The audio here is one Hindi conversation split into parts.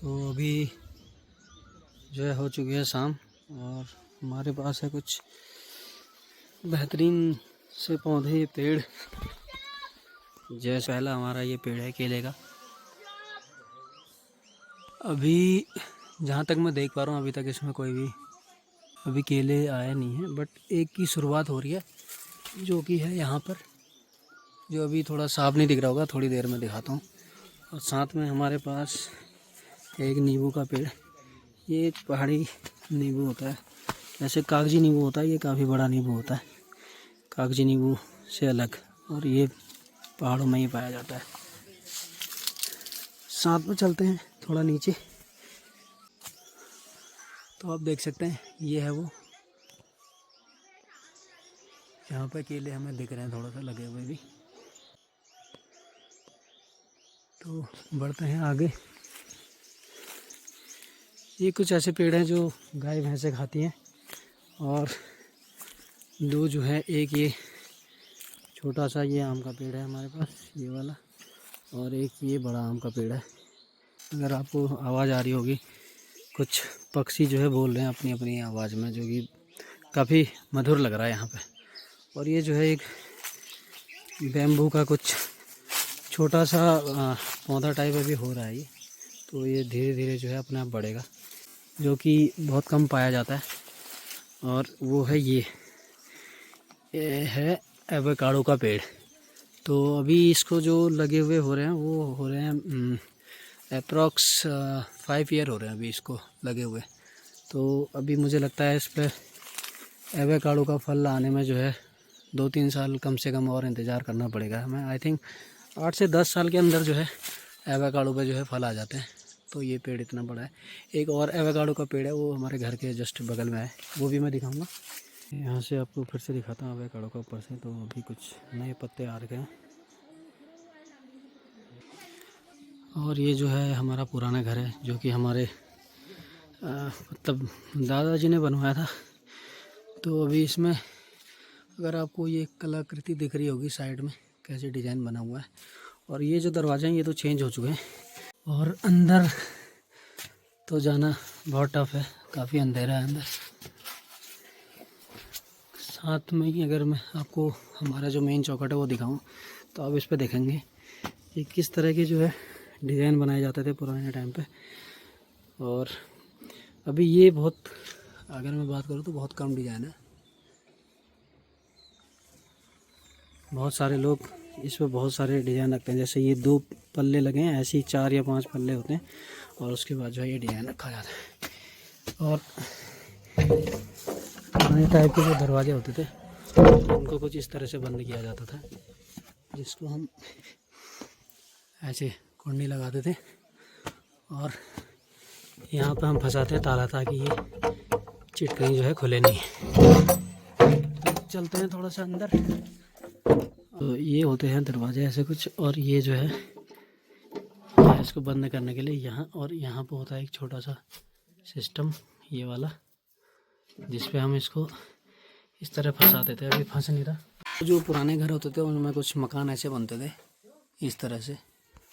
तो अभी जो है हो चुकी है शाम और हमारे पास है कुछ बेहतरीन से पौधे पेड़। जैसे पहला हमारा ये पेड़ है केले का। अभी जहाँ तक मैं देख पा रहा हूँ अभी तक इसमें कोई भी अभी केले आए नहीं हैं, बट एक की शुरुआत हो रही है जो कि है यहाँ पर, जो अभी थोड़ा साफ नहीं दिख रहा होगा, थोड़ी देर में दिखाता हूँ। और साथ में हमारे पास एक नींबू का पेड़। ये एक पहाड़ी नींबू होता है, जैसे कागजी नींबू होता है, ये काफ़ी बड़ा नींबू होता है कागजी नींबू से अलग, और ये पहाड़ों में ही पाया जाता है। साथ में चलते हैं थोड़ा नीचे, तो आप देख सकते हैं ये है वो, यहाँ पे केले हमें दिख रहे हैं थोड़ा सा लगे हुए भी। तो बढ़ते हैं आगे। ये कुछ ऐसे पेड़ हैं जो गाय भैंसें खाती हैं, और दो जो है, एक ये छोटा सा ये आम का पेड़ है हमारे पास ये वाला, और एक ये बड़ा आम का पेड़ है। अगर आपको आवाज़ आ रही होगी, कुछ पक्षी जो है बोल रहे हैं अपनी अपनी आवाज़ में, जो कि काफ़ी मधुर लग रहा है यहाँ पे। और ये जो है एक बैम्बू का कुछ छोटा सा पौधा टाइप अभी हो रहा है ये, तो ये धीरे धीरे जो है अपने आप बढ़ेगा, जो कि बहुत कम पाया जाता है। और वो है ये है एवोकाडो का पेड़। तो अभी इसको जो लगे हुए हो रहे हैं वो हो रहे हैं अप्रॉक्स 5 ईयर हो रहे हैं अभी इसको लगे हुए। तो अभी मुझे लगता है इस पर एवोकाडो का फल आने में जो है 2-3 साल कम से कम और इंतज़ार करना पड़ेगा हमें। आई थिंक 8 से 10 साल के अंदर जो है एवोकाडो पे जो है फल आ जाते हैं। तो ये पेड़ इतना बड़ा है। एक और एवोकाडो का पेड़ है, वो हमारे घर के जस्ट बगल में है, वो भी मैं दिखाऊंगा। यहाँ से आपको फिर से दिखाता हूँ एवोकाडो का ऊपर से। तो अभी कुछ नए पत्ते आ रखे हैं। और ये जो है हमारा पुराना घर है, जो कि हमारे मतलब दादाजी ने बनवाया था। तो अभी इसमें अगर आपको ये कलाकृति दिख रही होगी साइड में, कैसे डिज़ाइन बना हुआ है। और ये जो दरवाजे हैं ये तो चेंज हो चुके हैं, और अंदर तो जाना बहुत टफ है, काफ़ी अंधेरा है अंदर। साथ में ही अगर मैं आपको हमारा जो मेन चौखट है वो दिखाऊं, तो आप इस पर देखेंगे कि किस तरह के जो है डिज़ाइन बनाए जाते थे पुराने टाइम पे। और अभी ये बहुत, अगर मैं बात करूँ तो बहुत कम डिज़ाइन है। बहुत सारे लोग इस पर बहुत सारे डिज़ाइन रखते हैं, जैसे ये 2 पल्ले लगे हैं, ऐसे ही 4 या 5 पल्ले होते हैं, और उसके बाद जो है ये डिज़ाइन रखा जाता है। और पुराने टाइप के जो दरवाजे होते थे उनको कुछ इस तरह से बंद किया जाता था, जिसको हम ऐसे कुंडी लगाते थे, और यहाँ पे हम फंसाते हैं ताला, ताकि ये चिटकनी जो है खुले नहीं। तो चलते हैं थोड़ा सा अंदर। तो ये होते हैं दरवाजे ऐसे कुछ, और ये जो है इसको बंद करने के लिए यहाँ, और यहाँ पे होता है एक छोटा सा सिस्टम ये वाला, जिस पे हम इसको इस तरह फंसा देते हैं। अभी फंस नहीं रहा। जो पुराने घर होते थे उनमें कुछ मकान ऐसे बनते थे इस तरह से,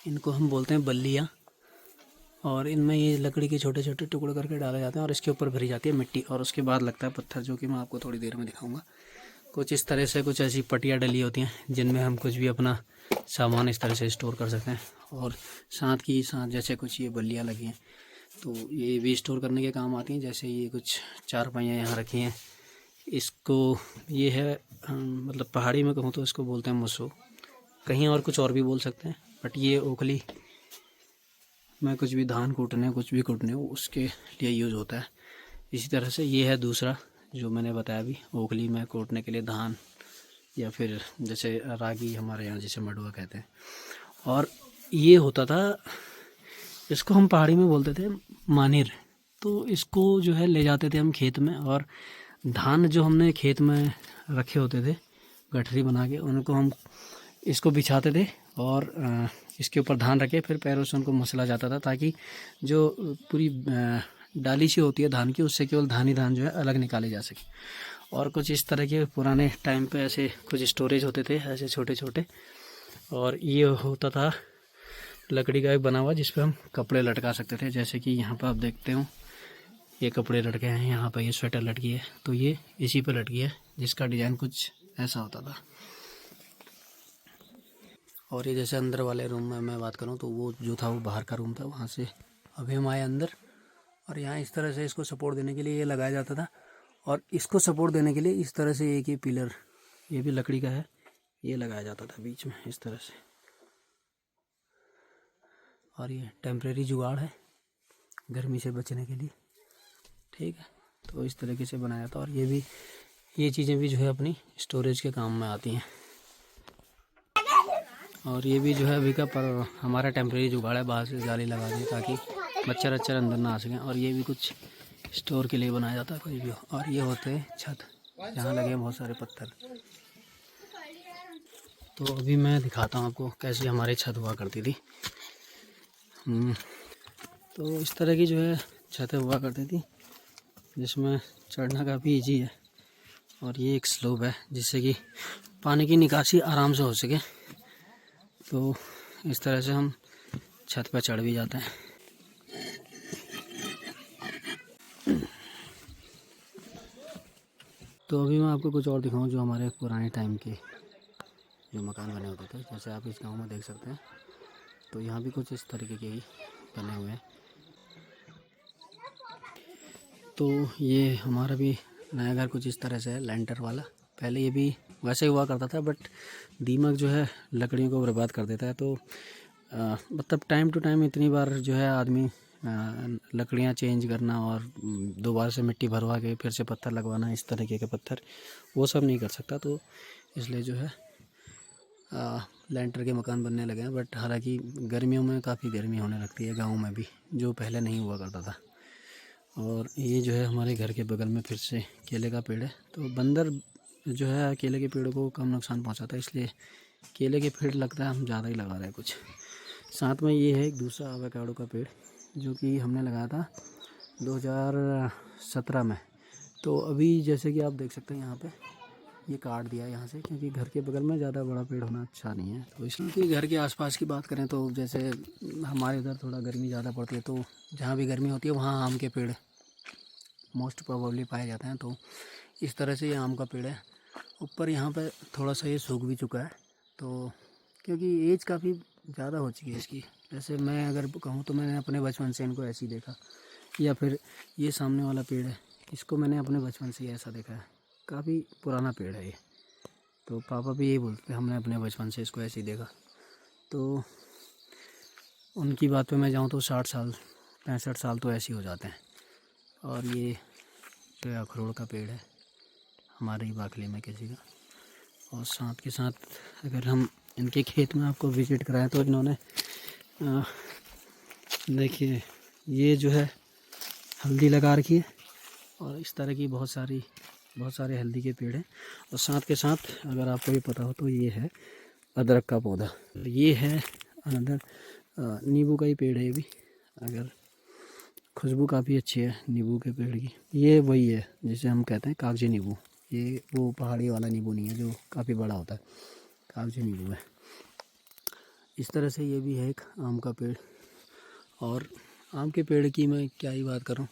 इनको हम बोलते हैं बल्लियाँ। और इनमें ये लकड़ी के छोटे छोटे टुकड़े करके डाले जाते हैं, और इसके ऊपर भरी जाती है मिट्टी, और उसके बाद लगता है पत्थर, जो कि मैं आपको थोड़ी देर में दिखाऊंगा। कुछ इस तरह से कुछ ऐसी पट्टियाँ डली होती हैं जिनमें हम कुछ भी अपना सामान इस तरह से स्टोर कर सकते हैं। और साथ की साथ जैसे कुछ ये बल्लियाँ लगी हैं, तो ये भी स्टोर करने के काम आती हैं। जैसे ये कुछ 4 पहियाँ यहाँ रखी हैं, इसको ये है मतलब पहाड़ी में कहूँ तो इसको बोलते हैं मुसो, कहीं और कुछ और भी बोल सकते हैं, बट ये ओखली में कुछ भी धान कूटने, कुछ भी कूटने हो उसके लिए यूज़ होता है। इसी तरह से ये है दूसरा जो मैंने बताया अभी, ओखली में कूटने के लिए धान, या फिर जैसे रागी हमारे यहाँ जिसे मडुआ कहते हैं। और ये होता था, इसको हम पहाड़ी में बोलते थे मानिर। तो इसको जो है ले जाते थे हम खेत में, और धान जो हमने खेत में रखे होते थे गठरी बना के, उनको हम इसको बिछाते थे, और इसके ऊपर धान रखे, फिर पैरों से उनको मसला जाता था, ताकि जो पूरी डाली सी होती है धान की, उससे केवल धान ही धान जो है अलग निकाले जा सके। और कुछ इस तरह के पुराने टाइम पे ऐसे कुछ स्टोरेज होते थे ऐसे छोटे छोटे। और ये होता था लकड़ी का एक बना हुआ जिस पे हम कपड़े लटका सकते थे। जैसे कि यहाँ पर आप देखते हो ये कपड़े लटके हैं, यहाँ पर ये स्वेटर लटकी है, तो ये इसी पे लटकी है, जिसका डिज़ाइन कुछ ऐसा होता था। और ये जैसे अंदर वाले रूम में मैं बात करूँ तो वो जो था वो बाहर का रूम था, वहाँ से अभी हम आए अंदर। और यहाँ इस तरह से इसको सपोर्ट देने के लिए ये लगाया जाता था, और इसको सपोर्ट देने के लिए इस तरह से एक ये पिलर, ये भी लकड़ी का है, ये लगाया जाता था बीच में इस तरह से। और ये टेम्परेरी जुगाड़ है गर्मी से बचने के लिए, ठीक है। तो इस तरीके से बनाया था। और ये चीज़ें भी जो है अपनी स्टोरेज के काम में आती हैं। और ये भी जो है अभी का पर हमारा टेम्परेरी जुगाड़ है, बाहर से जाली लगा दी ताकि मच्छर अच्छर अंदर ना आ सकें। और ये भी कुछ स्टोर के लिए बनाया जाता है कुछ भी। और ये होते हैं छत, जहाँ लगे हैं बहुत सारे पत्थर। तो अभी मैं दिखाता हूँ आपको कैसी हमारी छत हुआ करती थी। तो इस तरह की जो है छतें हुआ करती थी, जिसमें चढ़ना काफ़ी ईजी है। और ये एक स्लोप है जिससे कि पानी की निकासी आराम से हो सके। तो इस तरह से हम छत पर चढ़ भी जाते हैं। तो अभी मैं आपको कुछ और दिखाऊं जो हमारे पुराने टाइम के जो मकान बने होते थे। जैसे आप इस गांव में देख सकते हैं, तो यहाँ भी कुछ इस तरीके के ही बने हुए हैं। तो ये हमारा भी नया घर कुछ इस तरह से है, लेंटर वाला। पहले ये भी वैसे ही हुआ करता था, बट दीमक जो है लकड़ियों को बर्बाद कर देता है। तो मतलब टाइम टू टाइम इतनी बार जो है आदमी लकड़ियाँ चेंज करना और दोबारा से मिट्टी भरवा के फिर से पत्थर लगवाना, इस तरीके के पत्थर वो सब नहीं कर सकता। तो इसलिए जो है लेंटर के मकान बनने लगे हैं। बट हालांकि गर्मियों में काफ़ी गर्मी होने लगती है गाँव में भी, जो पहले नहीं हुआ करता था। और ये जो है हमारे घर के बगल में फिर से केले का पेड़ है। तो बंदर जो है केले के पेड़ों को कम नुकसान पहुंचाता है, इसलिए केले के पेड़ लगता है हम ज़्यादा ही लगा रहे हैं कुछ। साथ में ये है एक दूसरा एवोकाडो का पेड़ जो कि हमने लगाया था 2017 में। तो अभी जैसे कि आप देख सकते हैं यहाँ पे ये काट दिया यहाँ से, क्योंकि घर के बगल में ज़्यादा बड़ा पेड़ होना अच्छा नहीं है। तो इसलिए घर के आसपास की बात करें तो जैसे हमारे इधर थोड़ा गर्मी ज़्यादा पड़ती है, तो जहाँ भी गर्मी होती है वहाँ आम के पेड़ मोस्ट प्रोबेबली पाए जाते हैं। तो इस तरह से ये आम का पेड़ है। ऊपर यहाँ पे थोड़ा सा ये सूख भी चुका है, तो क्योंकि एज काफ़ी ज़्यादा हो चुकी है इसकी। जैसे मैं अगर कहूँ तो मैंने अपने बचपन से इनको ऐसे ही देखा, या फिर ये सामने वाला पेड़ है, इसको मैंने अपने बचपन से ही ऐसा देखा है। काफ़ी पुराना पेड़ है ये। तो पापा भी यही बोलते हमने अपने बचपन से इसको ऐसे ही देखा। तो उनकी बात पे मैं जाऊँ तो 60 साल 65 साल तो ऐसे ही हो जाते हैं। और ये जो है अखरोट का पेड़ है हमारे ही बाखली में किसी का। और साथ के साथ अगर हम इनके खेत में आपको विज़िट कराएं तो इन्होंने देखिए ये जो है हल्दी लगा रखी है, और इस तरह की बहुत सारे हल्दी के पेड़ हैं। और साथ के साथ अगर आपको ये पता हो तो ये है अदरक का पौधा। ये है अनदर नींबू का ही पेड़ है ये भी। अगर खुशबू काफ़ी अच्छी है नींबू के पेड़ की। ये वही है जिसे हम कहते हैं कागजी नींबू। ये वो पहाड़ी वाला नींबू नहीं है जो काफ़ी बड़ा होता है, कागजी नींबू है। इस तरह से ये भी है एक आम का पेड़। और आम के पेड़ की मैं क्या ही बात करूं,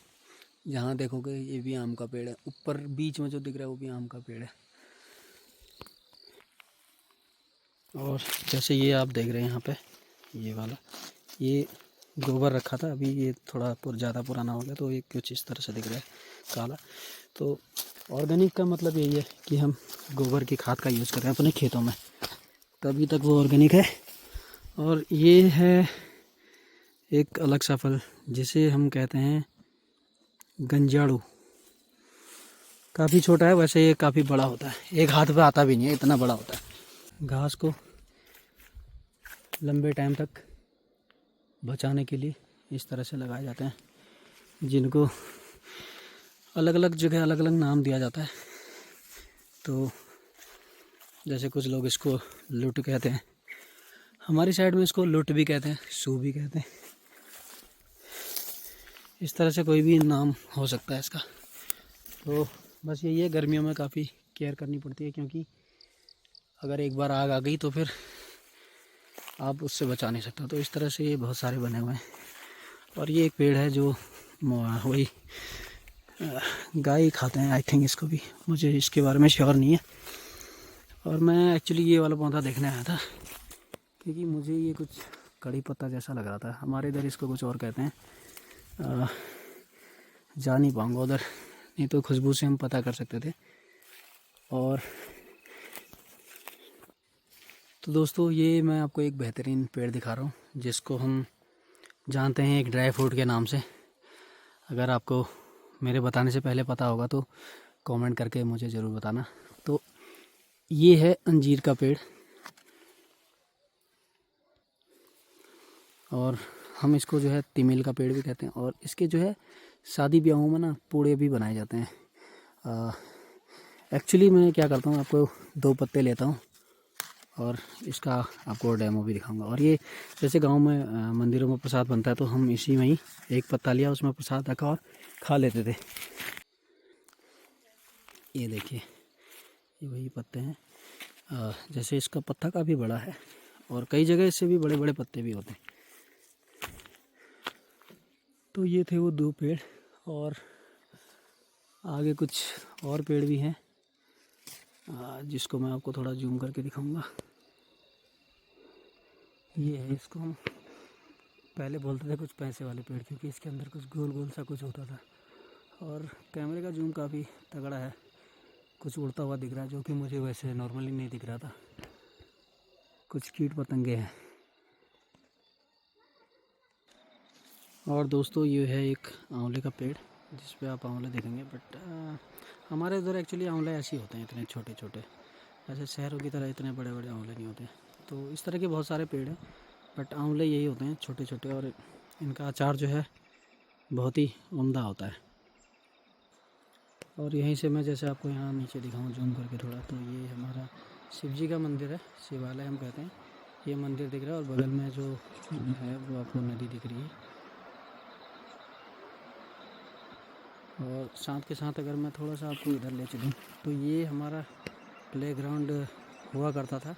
जहाँ देखोगे ये भी आम का पेड़ है। ऊपर बीच में जो दिख रहा है वो भी आम का पेड़ है। और जैसे ये आप देख रहे हैं यहाँ पे ये वाला, ये गोबर रखा था, अभी ये थोड़ा ज़्यादा पुराना हो गया तो ये कुछ इस तरह से दिख रहा है काला। तो ऑर्गेनिक का मतलब यही है कि हम गोबर की खाद का यूज़ कर रहे हैं अपने खेतों में, तभी तक वो ऑर्गेनिक है। और ये है एक अलग सा फल जिसे हम कहते हैं गंजाड़ू। काफ़ी छोटा है, वैसे ये काफ़ी बड़ा होता है, एक हाथ पे आता भी नहीं है, इतना बड़ा होता है। घास को लंबे टाइम तक बचाने के लिए इस तरह से लगाए जाते हैं, जिनको अलग अलग जगह अलग अलग नाम दिया जाता है। तो जैसे कुछ लोग इसको लुट कहते हैं, हमारी साइड में इसको लुट भी कहते हैं, सू भी कहते हैं। इस तरह से कोई भी नाम हो सकता है इसका। तो बस यही है, गर्मियों में काफ़ी केयर करनी पड़ती है, क्योंकि अगर एक बार आग आ गई तो फिर आप उससे बचा नहीं सकते। तो इस तरह से ये बहुत सारे बने हुए हैं। और ये एक पेड़ है जो वही गाय खाते हैं आई थिंक, इसको भी मुझे इसके बारे में श्योर नहीं है। और मैं एक्चुअली ये वाला पौधा देखने आया था क्योंकि मुझे ये कुछ कड़ी पत्ता जैसा लग रहा था। हमारे इधर इसको कुछ और कहते हैं, जा नहीं पाऊँगा उधर, नहीं तो खुशबू से हम पता कर सकते थे। और तो दोस्तों ये मैं आपको एक बेहतरीन पेड़ दिखा रहा हूँ जिसको हम जानते हैं एक ड्राई फ्रूट के नाम से। अगर आपको मेरे बताने से पहले पता होगा तो कमेंट करके मुझे ज़रूर बताना। तो ये है अंजीर का पेड़, और हम इसको जो है तिमिल का पेड़ भी कहते हैं। और इसके जो है शादी ब्याहों में ना पूड़े भी बनाए जाते हैं। एक्चुअली मैं क्या करता हूँ, आपको 2 पत्ते लेता हूँ और इसका आपको डेमो भी दिखाऊंगा। और ये जैसे गांव में मंदिरों में प्रसाद बनता है तो हम इसी में ही एक पत्ता लिया, उसमें प्रसाद रखा और खा लेते थे। ये देखिए, ये वही पत्ते हैं। जैसे इसका पत्ता काफ़ी बड़ा है और कई जगह इससे भी बड़े बड़े पत्ते भी होते हैं। तो ये थे वो 2 पेड़, और आगे कुछ और पेड़ भी हैं जिसको मैं आपको थोड़ा जूम करके दिखाऊंगा। ये है, इसको हम पहले बोलते थे कुछ पैसे वाले पेड़, क्योंकि इसके अंदर कुछ गोल गोल सा कुछ होता था। और कैमरे का जूम काफ़ी तगड़ा है, कुछ उड़ता हुआ दिख रहा है जो कि मुझे वैसे नॉर्मली नहीं दिख रहा था। कुछ कीट पतंगे हैं। और दोस्तों ये है एक आंवले का पेड़ जिस पे आप आंवले देखेंगे, बट हमारे उधर एक्चुअली आंवले ऐसे ही होते हैं, इतने छोटे छोटे। ऐसे शहरों की तरह इतने बड़े बड़े आंवले नहीं होते। तो इस तरह के बहुत सारे पेड़ हैं, बट आंवले यही होते हैं छोटे छोटे, और इनका अचार जो है बहुत ही उम्दा होता है। और यहीं से मैं जैसे आपको यहाँ नीचे दिखाऊँ जूम करके थोड़ा, तो ये हमारा शिव जी का मंदिर है, शिवालय हम कहते हैं। ये मंदिर दिख रहा है और बगल में जो है वो आपको नदी दिख रही है। और साथ के साथ अगर मैं थोड़ा सा आपको इधर ले चलूँ तो ये हमारा प्लेग्राउंड हुआ करता था।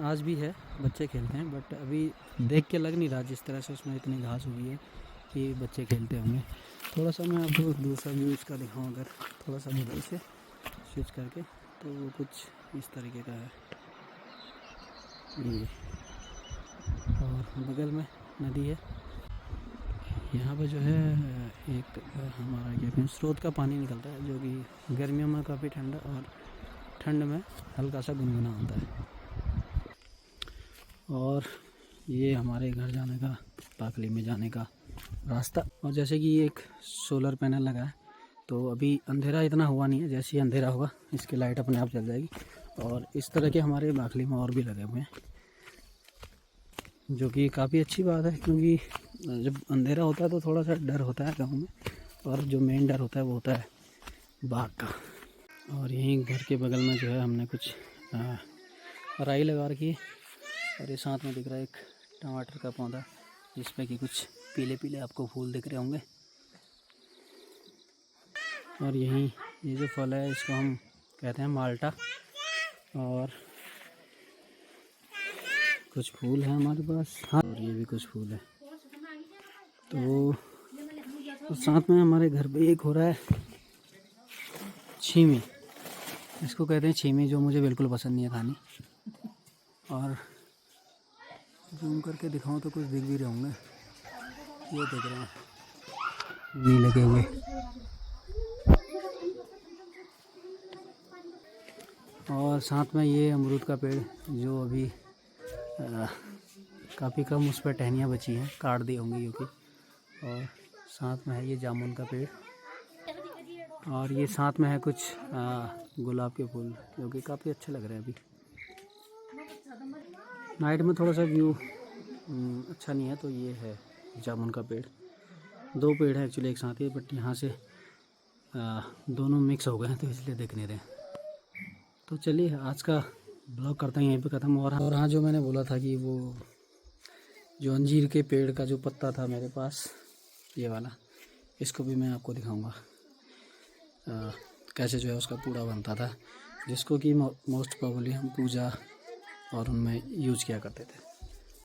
आज भी है, बच्चे खेलते हैं, बट अभी देख के लग नहीं रहा जिस तरह से उसमें इतनी घास हुई है कि बच्चे खेलते होंगे। थोड़ा सा मैं आपको दूसरा व्यू इसका दिखाऊँ, अगर थोड़ा सा इधर से स्विच करके, तो वो कुछ इस तरीके का है ये। और बगल में नदी है। यहाँ पे जो है एक हमारा क्या कहते हैं स्रोत का पानी निकलता है, जो कि गर्मियों में काफ़ी ठंडा और ठंड में हल्का सा गुनगुना होता है। और ये हमारे घर जाने का, पाकली में जाने का रास्ता। और जैसे कि ये एक सोलर पैनल लगा है, तो अभी अंधेरा इतना हुआ नहीं है, जैसे ही अंधेरा होगा इसकी लाइट अपने आप जल जाएगी। और इस तरह के हमारे बाकली में और भी लगे हुए हैं, जो कि काफ़ी अच्छी बात है, क्योंकि जब अंधेरा होता है तो थोड़ा सा डर होता है गाँव में, और जो मेन डर होता है वो होता है बाघ का। और यहीं घर के बगल में जो है हमने कुछ राई लगा रखी है, और ये साथ में दिख रहा है एक टमाटर का पौधा जिसमें कि कुछ पीले पीले आपको फूल दिख रहे होंगे। और यहीं ये जो फल है इसको हम कहते हैं माल्टा। और कुछ फूल है हमारे पास, हाँ, और ये भी कुछ फूल है। तो साथ में हमारे घर पे एक हो रहा है छीमी, इसको कहते हैं छीमी, जो मुझे बिल्कुल पसंद नहीं है खानी। और जूम करके दिखाऊं तो कुछ दिख भी रहे होंगे, ये देख रहे हैं भी लगे हुए। और साथ में ये अमरूद का पेड़, जो अभी काफ़ी कम उस पर टहनियाँ बची हैं, काट दी होंगी क्योंकि। और साथ में है ये जामुन का पेड़, और ये साथ में है कुछ गुलाब के फूल, जो कि काफ़ी अच्छे लग रहे हैं। अभी नाइट में थोड़ा सा व्यू अच्छा नहीं है, तो ये है जामुन का पेड़। 2 पेड़ हैं एक्चुअली एक साथ ही, बट यहाँ से दोनों मिक्स हो गए हैं तो इसलिए दिख नहीं रहे। तो चलिए आज का ब्लॉग करते हैं यहीं पे ख़त्म। और हाँ, जो मैंने बोला था कि वो जो अंजीर के पेड़ का जो पत्ता था मेरे पास, ये वाला, इसको भी मैं आपको दिखाऊंगा कैसे जो है उसका पूड़ा बनता था, जिसको कि मोस्ट प्रोबेबली हम पूजा और उनमें यूज़ किया करते थे।